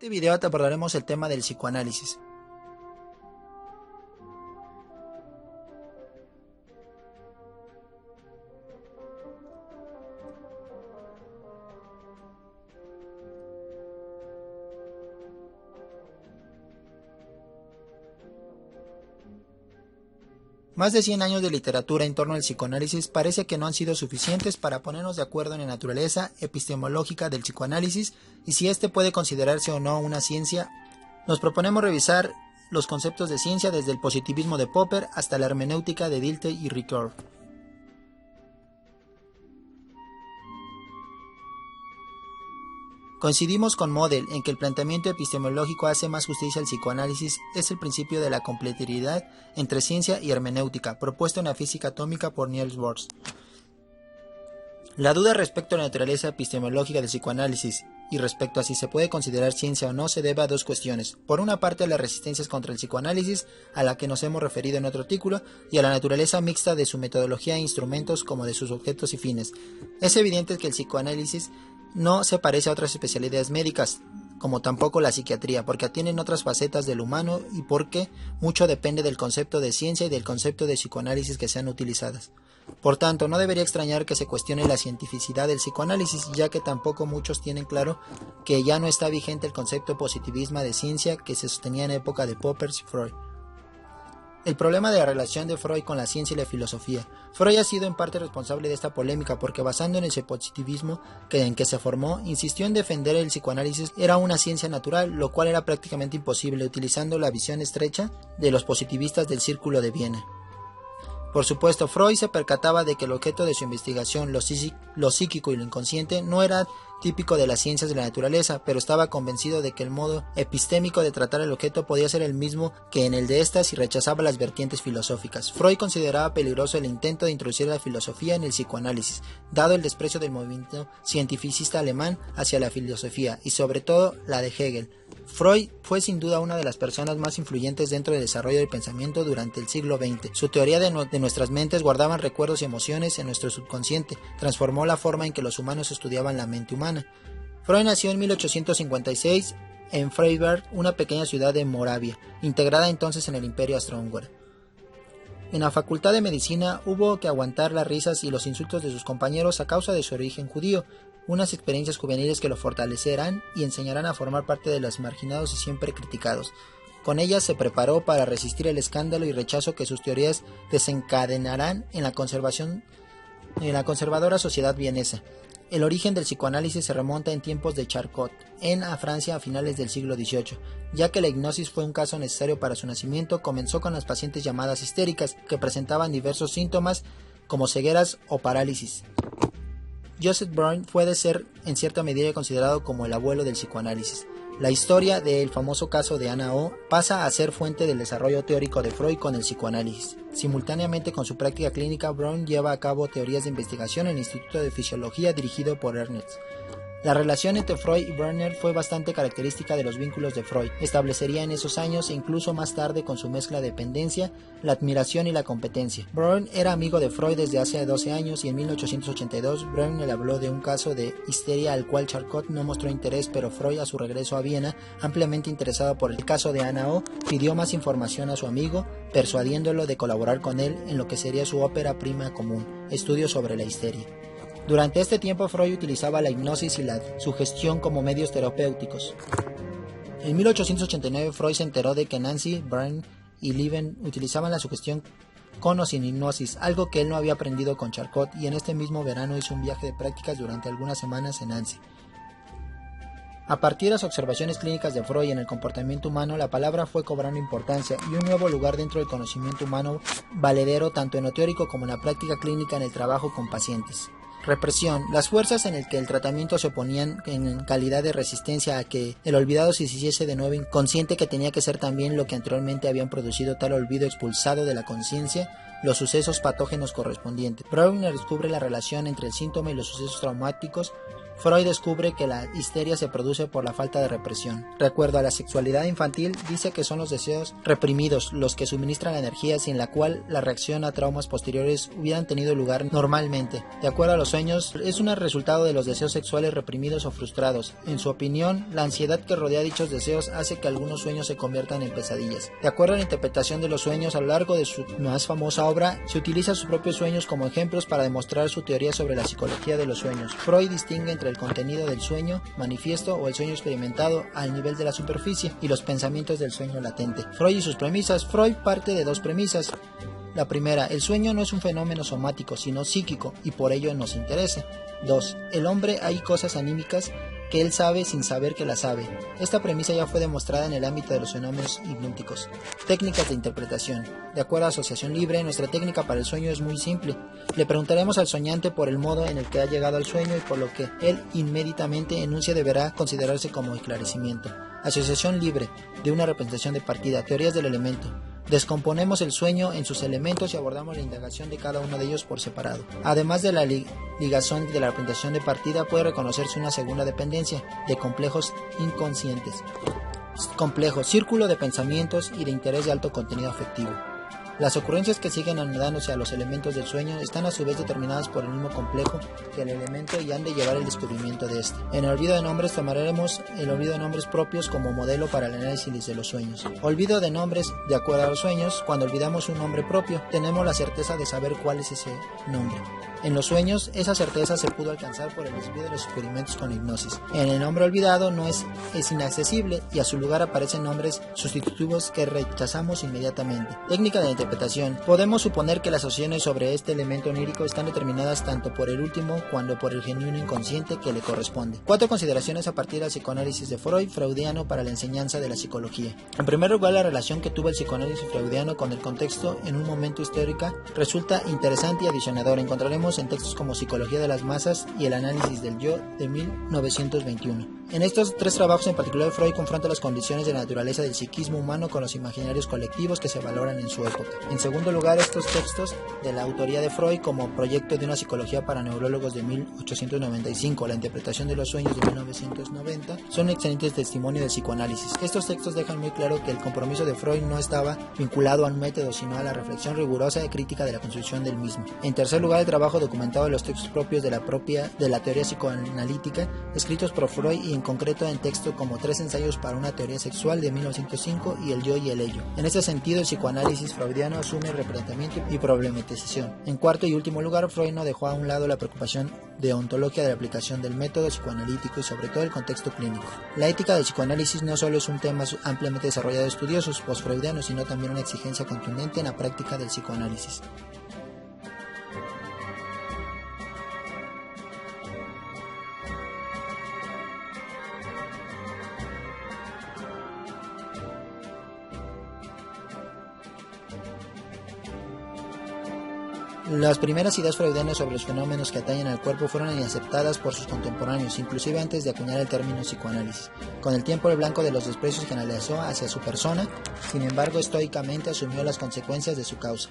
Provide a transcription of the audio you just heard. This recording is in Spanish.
este video te abordaremos el tema del psicoanálisis. Más de 100 años de literatura en torno al psicoanálisis parece que no han sido suficientes para ponernos de acuerdo en la naturaleza epistemológica del psicoanálisis y si éste puede considerarse o no una ciencia. Nos proponemos revisar los conceptos de ciencia desde el positivismo de Popper hasta la hermenéutica de Dilthey y Ricoeur. Coincidimos con Model en que el planteamiento epistemológico hace más justicia al psicoanálisis es el principio de la complementariedad entre ciencia y hermenéutica, propuesto en la física atómica por Niels Bohr. La duda respecto a la naturaleza epistemológica del psicoanálisis y respecto a si se puede considerar ciencia o no se debe a dos cuestiones. Por una parte, las resistencias contra el psicoanálisis, a la que nos hemos referido en otro artículo, y a la naturaleza mixta de su metodología e instrumentos como de sus objetos y fines. Es evidente que el psicoanálisis no se parece a otras especialidades médicas, como tampoco la psiquiatría, porque atienden otras facetas del humano y porque mucho depende del concepto de ciencia y del concepto de psicoanálisis que sean utilizadas. Por tanto, no debería extrañar que se cuestione la cientificidad del psicoanálisis, ya que tampoco muchos tienen claro que ya no está vigente el concepto positivismo de ciencia que se sostenía en época de Popper y Freud. El problema de la relación de Freud con la ciencia y la filosofía. Freud ha sido en parte responsable de esta polémica porque basando en ese positivismo en que se formó, insistió en defender el psicoanálisis era una ciencia natural, lo cual era prácticamente imposible utilizando la visión estrecha de los positivistas del Círculo de Viena. Por supuesto, Freud se percataba de que el objeto de su investigación, lo psíquico y lo inconsciente, no era típico de las ciencias de la naturaleza, pero estaba convencido de que el modo epistémico de tratar el objeto podía ser el mismo que en el de estas y rechazaba las vertientes filosóficas. Freud consideraba peligroso el intento de introducir la filosofía en el psicoanálisis, dado el desprecio del movimiento cientificista alemán hacia la filosofía y sobre todo la de Hegel. Freud fue sin duda una de las personas más influyentes dentro del desarrollo del pensamiento durante el siglo XX. Su teoría de nuestras mentes guardaban recuerdos y emociones en nuestro subconsciente, transformó la forma en que los humanos estudiaban la mente humana. Freud nació en 1856 en Freiberg, una pequeña ciudad de Moravia, integrada entonces en el Imperio Austrohúngaro. En la Facultad de Medicina hubo que aguantar las risas y los insultos de sus compañeros a causa de su origen judío, unas experiencias juveniles que lo fortalecerán y enseñarán a formar parte de los marginados y siempre criticados. Con ellas se preparó para resistir el escándalo y rechazo que sus teorías desencadenarán en la conservadora sociedad vienesa. El origen del psicoanálisis se remonta en tiempos de Charcot, en Francia a finales del siglo XVIII. Ya que la hipnosis fue un caso necesario para su nacimiento, comenzó con las pacientes llamadas histéricas, que presentaban diversos síntomas como cegueras o parálisis. Joseph Breuer puede ser en cierta medida considerado como el abuelo del psicoanálisis. La historia del famoso caso de Anna O pasa a ser fuente del desarrollo teórico de Freud con el psicoanálisis. Simultáneamente con su práctica clínica, Breuer lleva a cabo teorías de investigación en el Instituto de Fisiología dirigido por Ernst. La relación entre Freud y Breuer fue bastante característica de los vínculos de Freud. Establecería en esos años e incluso más tarde con su mezcla de dependencia, la admiración y la competencia. Breuer era amigo de Freud desde hace 12 años y en 1882 Breuer le habló de un caso de histeria al cual Charcot no mostró interés, pero Freud a su regreso a Viena, ampliamente interesado por el caso de Anna O, pidió más información a su amigo, persuadiéndolo de colaborar con él en lo que sería su ópera prima común, Estudios sobre la histeria. Durante este tiempo Freud utilizaba la hipnosis y la sugestión como medios terapéuticos. En 1889 Freud se enteró de que Nancy, Breuer y Levin utilizaban la sugestión con o sin hipnosis, algo que él no había aprendido con Charcot, y en este mismo verano hizo un viaje de prácticas durante algunas semanas en Nancy. A partir de las observaciones clínicas de Freud en el comportamiento humano, la palabra fue cobrando importancia y un nuevo lugar dentro del conocimiento humano valedero tanto en lo teórico como en la práctica clínica en el trabajo con pacientes. Represión. Las fuerzas en el que el tratamiento se oponían en calidad de resistencia a que el olvidado se hiciese de nuevo inconsciente, que tenía que ser también lo que anteriormente habían producido tal olvido expulsado de la conciencia, los sucesos patógenos correspondientes. Breuer descubre la relación entre el síntoma y los sucesos traumáticos Freud descubre que la histeria se produce por la falta de represión. De acuerdo a la sexualidad infantil, dice que son los deseos reprimidos los que suministran la energía sin la cual la reacción a traumas posteriores hubieran tenido lugar normalmente. De acuerdo a los sueños, es un resultado de los deseos sexuales reprimidos o frustrados. En su opinión, la ansiedad que rodea dichos deseos hace que algunos sueños se conviertan en pesadillas. De acuerdo a la interpretación de los sueños, a lo largo de su más famosa obra, se utiliza sus propios sueños como ejemplos para demostrar su teoría sobre la psicología de los sueños. Freud distingue entre el contenido del sueño manifiesto o el sueño experimentado al nivel de la superficie y los pensamientos del sueño latente. Freud y sus premisas. Freud parte de dos premisas. La primera, el sueño no es un fenómeno somático, sino psíquico, y por ello nos interesa. 2. El hombre hay cosas anímicas que él sabe sin saber que las sabe. Esta premisa ya fue demostrada en el ámbito de los fenómenos hipnóticos. Técnicas de interpretación. De acuerdo a asociación libre, nuestra técnica para el sueño es muy simple. Le preguntaremos al soñante por el modo en el que ha llegado al sueño y por lo que él inmediatamente enuncia deberá considerarse como esclarecimiento. Asociación libre de una representación de partida. Teorías del elemento. Descomponemos el sueño en sus elementos y abordamos la indagación de cada uno de ellos por separado. Además de la ligazón de la representación de partida, puede reconocerse una segunda dependencia de complejos inconscientes. Complejo, círculo de pensamientos y de interés de alto contenido afectivo. Las ocurrencias que siguen anudándose a los elementos del sueño están a su vez determinadas por el mismo complejo que el elemento y han de llevar el descubrimiento de este. En el olvido de nombres tomaremos el olvido de nombres propios como modelo para el análisis de los sueños. Olvido de nombres. De acuerdo a los sueños, cuando olvidamos un nombre propio, tenemos la certeza de saber cuál es ese nombre. En los sueños, esa certeza se pudo alcanzar por el desvío de los experimentos con hipnosis. En el nombre olvidado no es inaccesible y a su lugar aparecen nombres sustitutivos que rechazamos inmediatamente. Técnica de interpretación. Podemos suponer que las asociaciones sobre este elemento onírico están determinadas tanto por el último cuanto por el genuino inconsciente que le corresponde. 4 consideraciones a partir del psicoanálisis de Freud, freudiano para la enseñanza de la psicología. En primer lugar, la relación que tuvo el psicoanálisis freudiano con el contexto en un momento histórico resulta interesante y adicionador. Encontraremos en textos como Psicología de las masas y El análisis del yo de 1921. En estos 3 trabajos en particular, Freud confronta las condiciones de la naturaleza del psiquismo humano con los imaginarios colectivos que se valoran en su época. En segundo lugar, estos textos de la autoría de Freud como Proyecto de una psicología para neurólogos de 1895, La interpretación de los sueños de 1990, son excelentes testimonios del psicoanálisis. Estos textos dejan muy claro que el compromiso de Freud no estaba vinculado a un método, sino a la reflexión rigurosa y crítica de la construcción del mismo. En tercer lugar, el trabajo documentado de los textos propios de la teoría psicoanalítica, escritos por Freud y en concreto en texto como 3 ensayos para una teoría sexual de 1905 y El yo y el ello. En este sentido, el psicoanálisis freudiano asume replanteamiento y problematización. En cuarto y último lugar, Freud no dejó a un lado la preocupación de ontología de la aplicación del método psicoanalítico y sobre todo el contexto clínico. La ética del psicoanálisis no solo es un tema ampliamente desarrollado de estudiosos postfreudianos, sino también una exigencia contundente en la práctica del psicoanálisis. Las primeras ideas freudianas sobre los fenómenos que atañen al cuerpo fueron inaceptadas por sus contemporáneos, inclusive antes de acuñar el término psicoanálisis. Con el tiempo, el blanco de los desprecios generalizó hacia su persona, sin embargo, estoicamente asumió las consecuencias de su causa.